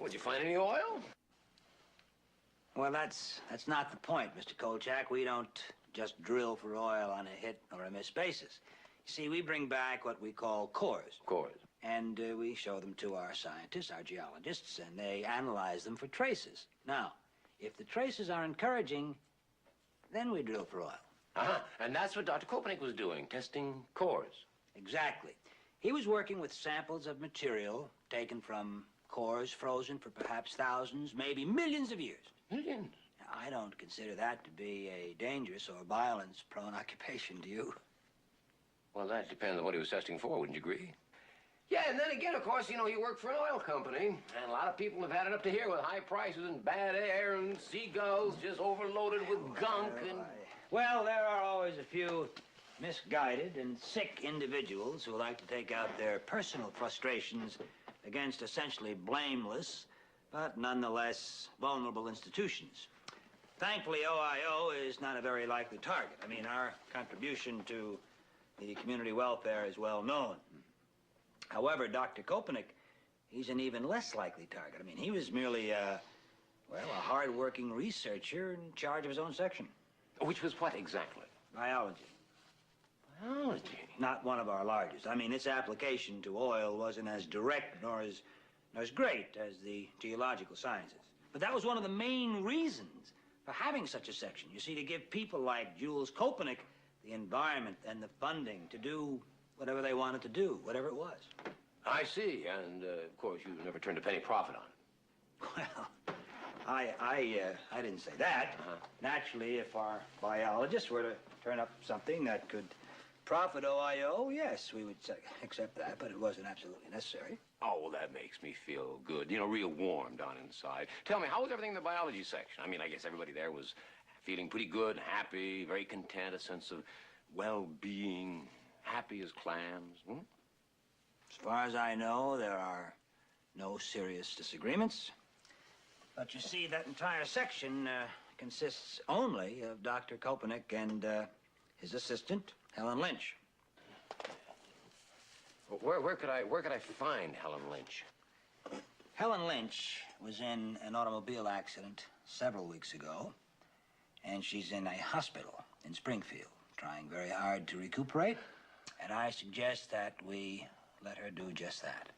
Would you find any oil? Well, that's not the point, Mr. Kolchak. We don't just drill for oil on a hit or a miss basis. You see, we bring back what we call cores. Cores. And we show them to our scientists, our geologists, and they analyze them for traces. Now, if the traces are encouraging, then we drill for oil. Uh-huh. And that's what Dr. Kopenik was doing, testing cores. Exactly. He was working with samples of material taken from cores frozen for perhaps thousands, maybe millions of years. Millions? Now, I don't consider that to be a dangerous or violence-prone occupation, do you? Well, that depends on what he was testing for, wouldn't you agree? Yeah, and then again, of course, you know, he worked for an oil company, and a lot of people have had it up to here with high prices and bad air and seagulls just overloaded with gunk and... Well, there are always a few misguided and sick individuals who like to take out their personal frustrations against essentially blameless, but nonetheless vulnerable institutions. Thankfully, OIO is not a very likely target. I mean, our contribution to the community welfare is well known. However, Dr. Kopenik, he's an even less likely target. I mean, he was merely, well, a hard-working researcher in charge of his own section. Which was what exactly? Biology. Biology? Not one of our largest. I mean, its application to oil wasn't as direct nor as great as the geological sciences. But that was one of the main reasons for having such a section. You see, to give people like Jules Kopenik the environment and the funding to do whatever they wanted to do, whatever it was. I see, and of course you never turned a penny profit on it. Well, I didn't say that. Naturally, if our biologists were to turn up something that could profit OIO, yes, we would accept that, but it wasn't absolutely necessary. Oh, well, that makes me feel good. You know, real warm down inside. Tell me, how was everything in the biology section? I mean, I guess everybody there was feeling pretty good, happy, very content, a sense of well-being, happy as clams. Hmm? As far as I know, there are no serious disagreements. But you see, that entire section consists only of Dr. Kopenik and his assistant, Helen Lynch. Well, where could I find Helen Lynch? Helen Lynch was in an automobile accident several weeks ago, and she's in a hospital in Springfield, trying very hard to recuperate. And I suggest that we let her do just that.